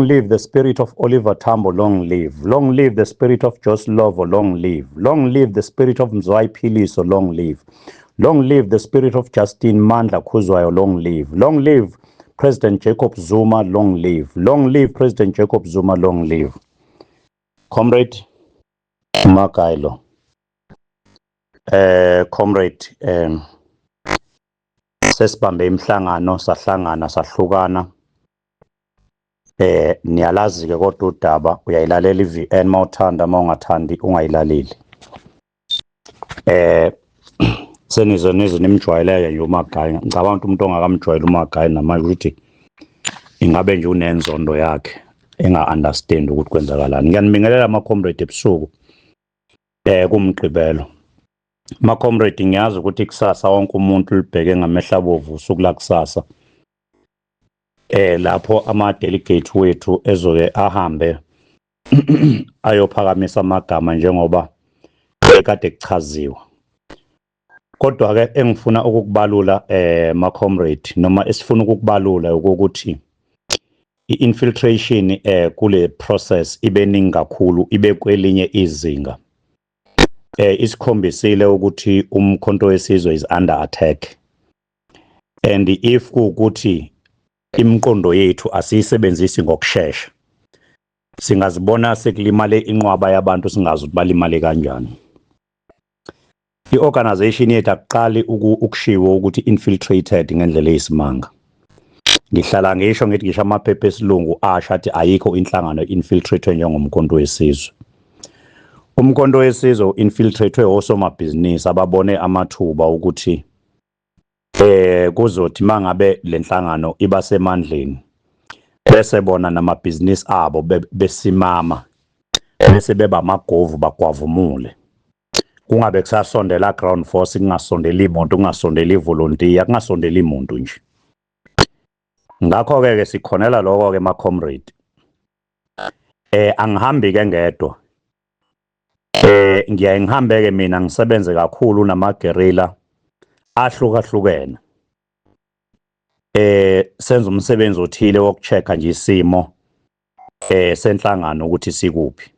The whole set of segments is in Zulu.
live the spirit of Oliver Tambo, long live. Long live the spirit of Joss Lovo, long live. Long live the spirit of Mzwai Piliso, long live. Long live the spirit of Justine Mandla Khuzwayo, long live. Long live President Jacob Zuma, long live. Long live President Jacob Zuma, long live. Comrade Makailo. Comrade, sesibambe imhlangano sahlangana sahlukana. Niyalazi ke kodwa udaba uyayilalela iVN mawuthanda mawungathandi ungayilaleli. Senizo nimjwayeleke nje uMagayi. Ngicabanga ukuthi umuntu ongakamjwayela uMagayi namanje ukuthi ingabe nje unenzondo yakhe enga-understand ukuthi kwenzakalani. Ngiyanibingelela ama-comrade ebusuku kumgqibelo. Ma-comrade ngiyazi ukuthi kusasa wonke umuntu libheke ngamehla abovu usuku la kusasa. Lapho ama-delegate wethu ezoke ahambe ayophakamisa amagama njengoba ekade kuchaziwe. Kodwa ke engifuna ukukubalula ma-comrade noma esifuna ukukubalula ukuthi i-infiltration kule process ibe ningi kakhulu, ibe kwelinye izinga. Isikhombisile ukuthi umkhonto wesizwe is under attack, and if kuukuthi imqondo yethu asiyisebenzisi ngokusheshsha singazibona sekulimale inqwaba yabantu singazi ukuthi balimale kanjani. I-organization yethu akuqali ukushiwo ukuthi infiltrated ngendlela eyisimanga. Ngihlala ngisho ngithi ngisho amaphepha esilungu asho athi ayikho inhlangano infiltrated njengomkhonto wesizwe. Umkhonto wesizwe infiltrated osomabhizinisi ababone amathuba ukuthi kuzothi mangabe lenhlangano iba semandleni bese bona namabhizinisi abo besimama bese beba amagovu bagwavumule. Kungabe kusasondela ground force, kungasondeli imuntu, kungasondeli volunteer, kungasondeli imuntu nje. Ngakho ke sikhonela lokho ke ma comrade. Angihambi ke ngedwa. Ngiyaye ngihambe ke mina ngisebenze kakhulu nama-guerrilla ahlukahlukene. Senza umsebenzi othile wokuchecka nje isimo senhlangano ukuthi sikuphi.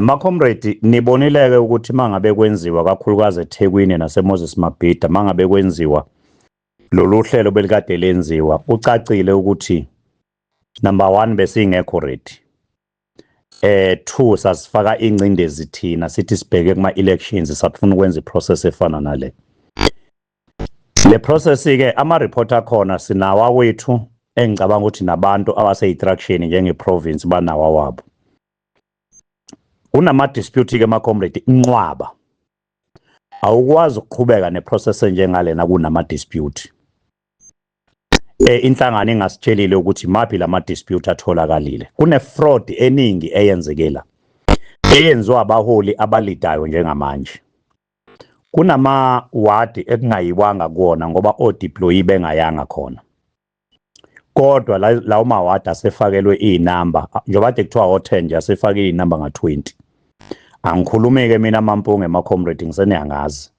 Ma-comrade nibonileke ukuthi mangabe kwenziwa kakhulukazi eThekwini naseMoses Mabhida, mangabe kwenziwa lolu hlelo belikade lenziwa, ucacile ukuthi number 1 besingekho ready. 2 sasifaka ingcindezi thina sithi sibheke kuma-elections safuna ukwenza iprocess efana nale. Le process ke ama-report akhona sinawa wethu engicabanga ukuthi nabantu abase-interaction njenge-province banawa wabo. Kunama-dispute ke ma-comrade inqwaba. Awukwazi ukuqhubeka neprocess enjengalena kunama-dispute. Inhlangano ingasitshelile ukuthi maphi lama-dispute atholakalile. Kune-fraud eningi eyenzekela. Eyenziwa abaholi abalidayo njengamanje. Kunama-ward ekungayiwanga kuwona ngoba o-deployee bengayanga khona. Kodwa lawo ma-ward asefakelwe iy'namba, njengoba kuthiwa o-10 nje asefake iy'namba nga-20. Angikhulumeke mina mampunge ma-comrade ngiseniyangazi.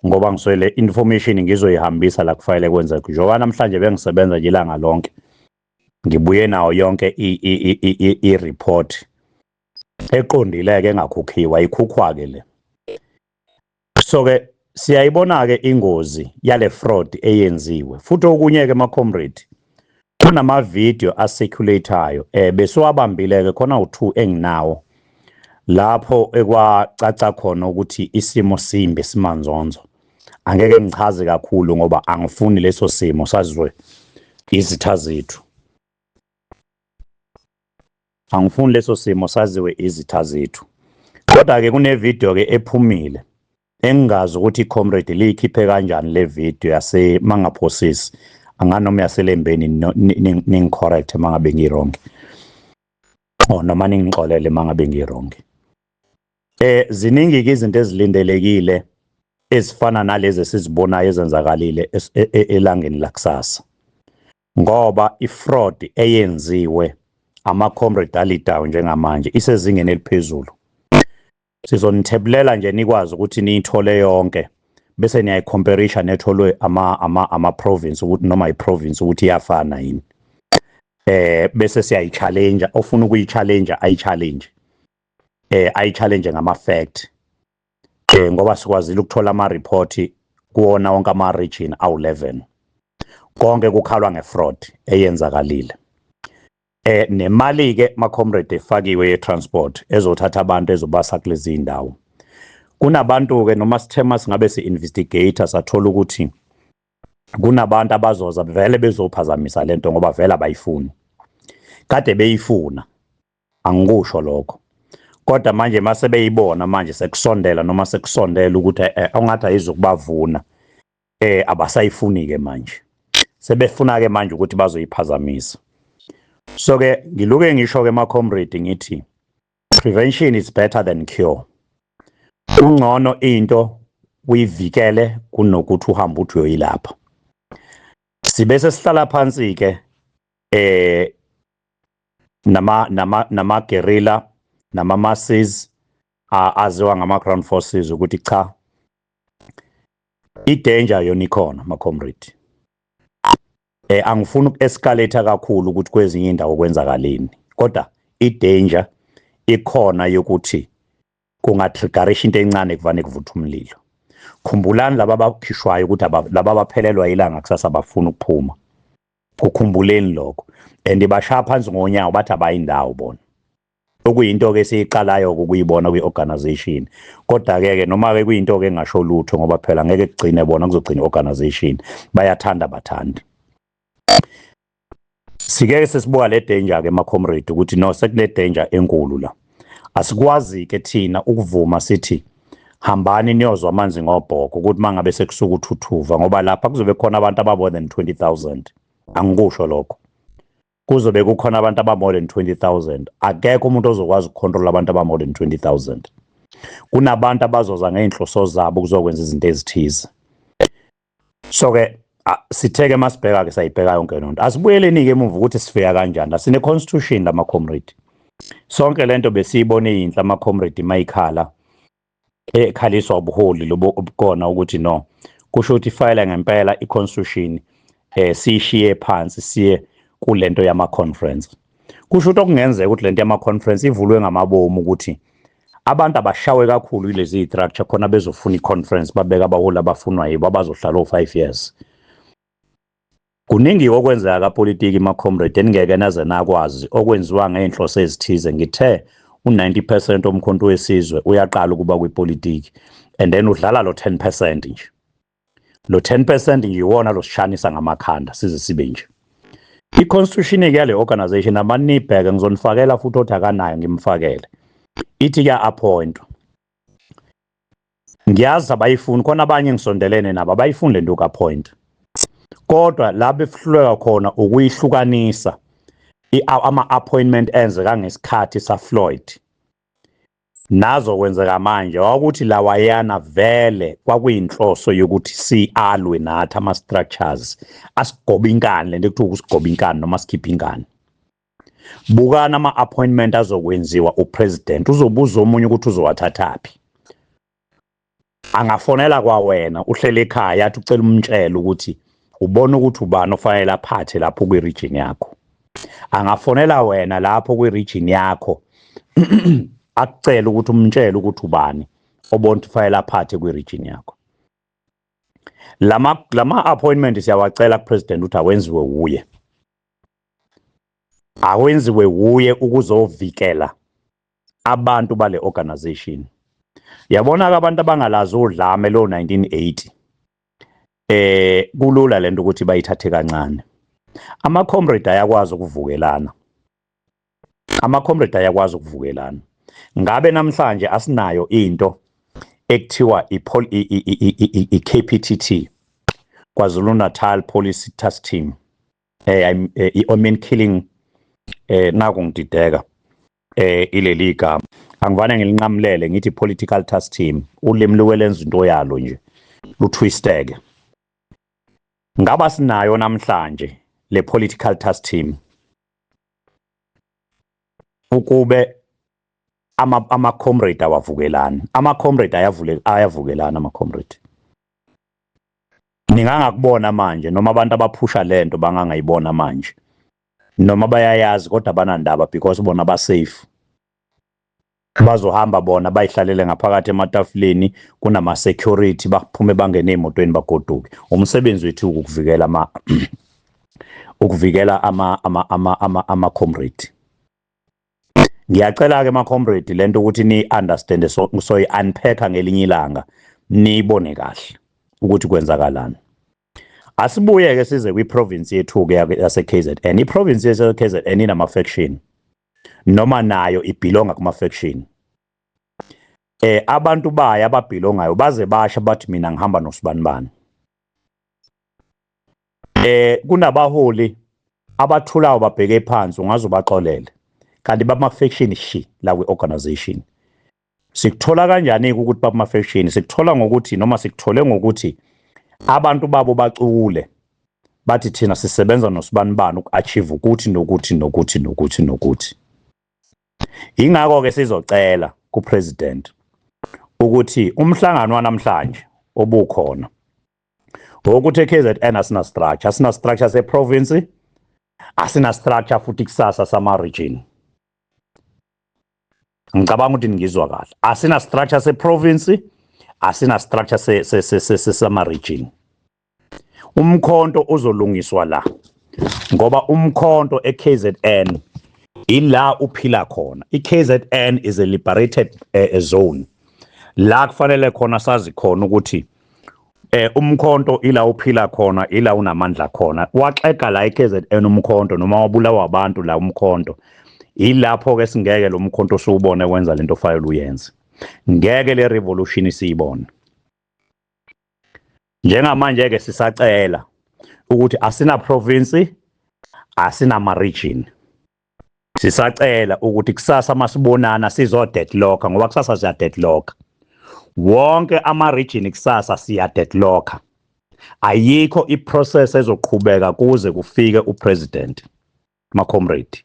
Ngoba ngiswele information ngizoyihambisa la kufanele kwenzeke. Njengoba namhlanje bengisebenza nje ilanga lonke. Ngibuye nawo yonke i-report eqondile ke engakhokhiwa, ayikhukhwa ke le. So ke siyayibona ke ingozi yale fraud eyenziwe. Futhi okunye ke ma-comrade kunama-video acirculatayo besiwabambile ke khona u2 enginawo lapho ekwacaca khona ukuthi isimo simbi simanzonzo. Angeke ngichaze kakhulu ngoba angifuni leso simo saziwe izitha zethu. Angifuni leso simo saziwe izitha zethu. Kodwa ke kune video ke ephumile engazi ukuthi comrade liyikhiphe kanjani le video yase mangaphosisi. Anganoma yaselembeni ningicorrect mangabe ngirong. Noma ningixolele mangabe ngirong. Ziningi izinto ezilindelekile ezifana nalezi esizibonayo ezenzakalile elangeni lakusasa. Ngoba ifraud eyenziwe ama-comrade alidayo njengamanje isezingeni eliphezulu. Sizonitheblela nje nikwazi ukuthi niyithole yonke bese niyayicomparisha netholwe ama-province ukuthi noma i-province ukuthi iyafana yini. bese siyayi-challenge, ofuna ukuyi-challenge ayi-challenge ngama-fact ngoba sikwazile ukuthola ama-report kuwona wonke ama-region awu-11 konke kukhalwa nge-fraud eyenzakalile. Nemali-ke ma-comrade efakiwe ye-transport ezothatha abantu ezobasa kulezi indawo. Kunabantu-ke noma sithema singabe si-investigator sathola ukuthi kunabantu abazoza vele bezophazamisa lento ngoba vele abayifuni. Kade beyifuna, angikusho lokho. Kodwa manje mase beyibona manje sekusondela noma sekusondela ukuthi ongathi ayizokubavuna abasayifuni-ke manje. Sebefuna-ke manje ukuthi bazoyiphazamisa. So-ke ngiluke ngisho-ke ma-comrade ngithi prevention is better than cure. Kungcono into uyivikele kunokuthi uhambe uthi uyoyilapha. Sibese sihlala phansi-ke nama guerrilla nama masses aziwa ngama ground forces ukuthi cha i-danger yona ikhona ma-comrade. Angifuni uku-escalate kakhulu ukuthi kwezinye indawo kwenzakaleni, kodwa i-danger ikhona yokuthi kungatriggerisha into encane kuvane kuvutha umlilo. Khumbulani laba abakhishwayo ukuthi laba abaphelelwa ilanga kusasa bafuna ukuphuma. Kukhumbuleni lokho. And bashaya phansi ngonyawo bathi abayindawo bona. Okuyinto ke siyiqalayo ukuyibona kwi-organization. Kodwa-ke noma-ke kuyinto-ke engasho lutho ngoba phela ngeke kugcine bona kuzogcina i-organization. Bayathanda bathanda. Sike sesibuka le danger-ke ma-comrade ukuthi no sekule danger enkulu la. Asikwazi-ke thina ukuvuma sithi hambani niyozwa amanzi ngobhoko ukuthi mangabe sekusuka uthuthuva ngoba lapha kuzobe khona abantu aba-more than 20,000. Angikusho lokho. Kuzobe kukhona abantu aba-more than 20,000. Akekho umuntu ozokwazi ukucontrol abantu aba-more than 20,000. Kunabantu abazoza ngeinhloso zabo kuzokwenza izinto ezithize. So-ke sitheke masibheka-ke sayibheka yonke lento. Asibuyeleni-ke emuva ukuthi sifika kanjani. Sine constitution la ma-comrade. Sonke lento besiyibone yinhle ama-comrade mayikhala ekhaliswa ubuholi lobo obukona ukuthi no kusho ukuthi ifayela ngempela i-constitution siyishiye phansi siye kulento yama-conference. Kusho ukuthi okungenzeka ukuthi lento yama-conference ivulwe ngamabomu ukuthi abantu abashawe kakhulu yilezi structure khona bezofuna i-conference babeka abaholi abafunwa yibo abazohlala o5 years. Kuningi okwenzeka kapolitiki ma-comrade engeke naze nakwazi okwenziwa ngeinhloso ezithize. Ngithe u90% omkhonto wesizwe uyaqala ukuba kwipolitiki and then udlala lo 10% nje. Lo 10% nje iwona losishanisa ngamakhanda size sibe nje. I-constitution yale organization amanibheke ngizonifakela futhi othi akanayo ngimfakele. Ithi ya appoint. Ngiyazi abayifuni khona abanye ngisondelene nabo abayifuni lento ka-appoint. Kodwa la befihluleka khona ukuyihlukanisa ama-appointment enzeka ngesikhathi sa-Floyd. Nazo kwenzeka manje ukuthi lawayana vele kwakuyinhloso yokuthi si-alwe nathi ama-structures asigoba inkani lento ekuthiwa ukusigoba inkani noma sikhipha inkani. Bukana ama-appointment azokwenziwa upresident uzobuza omunye ukuthi uzowathathaphi. Angafonela kwa wena uhlele ekhaya athi ucela umtshela ukuthi ubona ukuthi ubani ofanele aphathe lapho kwi-region yakho. Angafonela wena lapho kwi-region yakho akucela ukuthi umtshele ukuthi ubani obona ukuthi ufanele aphathe kwi-region yakho. Lama appointment siyawacela kupresident ukuthi awenziwe wuye. Awenziwe wuye ukuzovikela abantu bale organization. Yabona ke abantu abangalazi udlame lo 1980 kulula lento ukuthi bayithathe kancane. Ama-comrade ayakwazi ukuvukelana. Ama-comrade ayakwazi ukuvukelana. Ngabe namhlanje asinayo into ekuthiwa i-KPTT, KwaZulu Natal Police Task Team. I-mean killing naku ngidideka ileli igama. Angivane ngilinqamlele ngithi political task team. Ulimi lukwelenza into yalo nje. Lutwisteke. Ngaba sinayo namhlanje le political task team. Ukube ama-comrade awavukelana. Ama-comrade ayavukelana ama-comrade. Ningangakubona manje noma abantu abaphusha lento bangangayibona manje. noma bayayazi kodwa banandaba because bona ba safe. Bazohamba bona bayihlalele ngaphakathi ematafuleni kunama security baphume bangene emotweni bagoduke. Umsebenzi wethu ukuvikela ukuvikela ama comrade. Ngiyacela ke ma comrade lento ukuthi ni understand so i unpack ngelinye ilanga nibone kahle ukuthi kwenzakalani. Asibuye ke size kwi province yethu ke yase KZN. I province yase KZN inama faction noma nayo ibelonga kuma faction. Abantu baya ababelongayo baze basha bathi mina ngihamba noSibanibani. Kunabaholi abathulayo babheke phansi ungaze ubaxolele. Kanti bama faction shi la kwi organization. Sikuthola kanjani ukuthi bama faction? Sikuthola ngokuthi noma sikuthole ngokuthi abantu babo bacule bathi thina sisebenza noSibanibani ukuachieve ukuthi nokuthi. Ingakho ke sizocela ku president ukuthi umhlangano wanamhlanje obukhona ukuthi eKZN asina structure se province, asina structure futhi kusasa sama region. Ngicabanga ukuthi ngizwa kahle. Asina structure se province, asina structure se sama region. Umkhonto uzolungiswa la ngoba umkhonto eKZN ila uphila khona. iKZN is a liberated zone. La kufanele khona sazi khona ukuthi umkhonto ila uphila khona, ila unamandla khona. Waxeka la iKZN umkhonto noma wabulawa abantu la umkhonto. Ilapho ke singeke lo mkhonto siwubone wenza lento file uyenze. Ngeke le revolution siyibone. Njengamanje ke sisacela ukuthi asina province, asina ma region. Sisacela ukuthi kusasa masibonana sizo deadlock ngoba kusasa siya deadlock. Wonke ama region kusasa siya deadlock. Ayikho iprocess ezoqhubeka kuze kufike upresident. Ma comrade.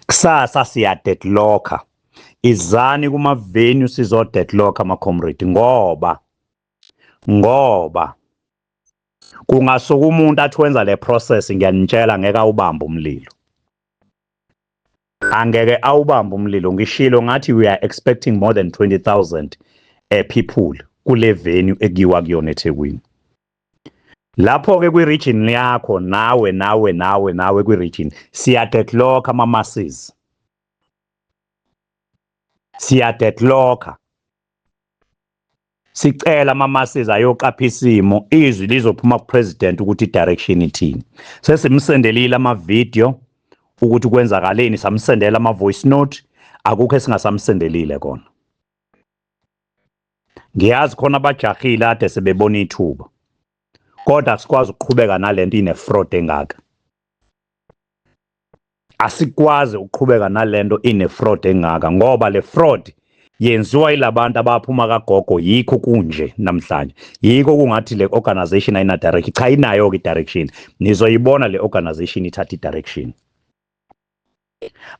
Kusasa siya deadlock. Izani kuma venue sizo deadlock ma comrade ngoba kungasuka umuntu athi wenza le process ngiyanitshela ngeke awubamba umlilo. Angeke awubamba umlilo. Ngishilo ngathi we are expecting more than 20,000 people kule venue ekiwa kuyona eThekwini. Lapho ke kwi region yakho nawe kwi region siya deadlock ama masses. Siya deadlock. Sicela ama masses ayoqapha isimo izwi lizophuma ku president ukuthi direction ithini. Sesimsendelile ama video ukuthi kwenzakaleni, samsendela ama voice note, akukho esingasamsendelile kona. Ngiyazi khona abajahile ade sebebona ithuba. Kodwa asikwazi ukuqhubeka nalento ine fraud engaka. Asikwazi ukuqhubeka nalento ine fraud engaka ngoba le fraud yenziwa ilabantu abaphuma kagogo yikho kunje namhlanje. Yikho kungathi le organization ayina direction. Cha inayo ke direction. Nizoyibona le organization ithatha direction.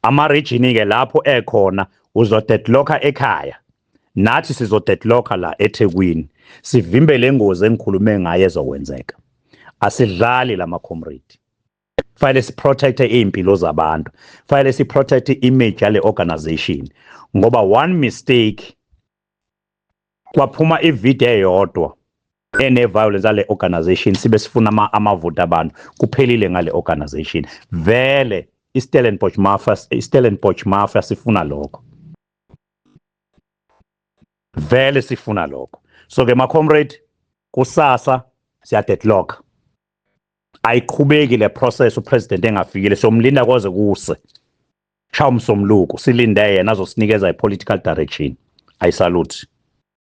Ama region ke lapho ekhona uzo deadlocka ekhaya. Nathi sizo deadlocka la eThekwini. Sivimbe lengozi engikhulume ngayo ezokwenzeka. Asidlali lama comrade. Fanele si protect impilo zabantu. Fanele si protect image yale organization. Ngoba one mistake kwaphuma ivideo eyodwa ene violence ale organization sibe sifuna amavoti abantu kuphelile ngale organization. Vele iStellenbosch Mafia sifuna lokho. Vele sifuna lokho. So ke ma comrade kusasa siya deadlock. Ayiqhubeki le process upresident engafikile somlinda koze kuse. Shawumsomluko silinde yena azosinikeza ipolitical direction. I salute.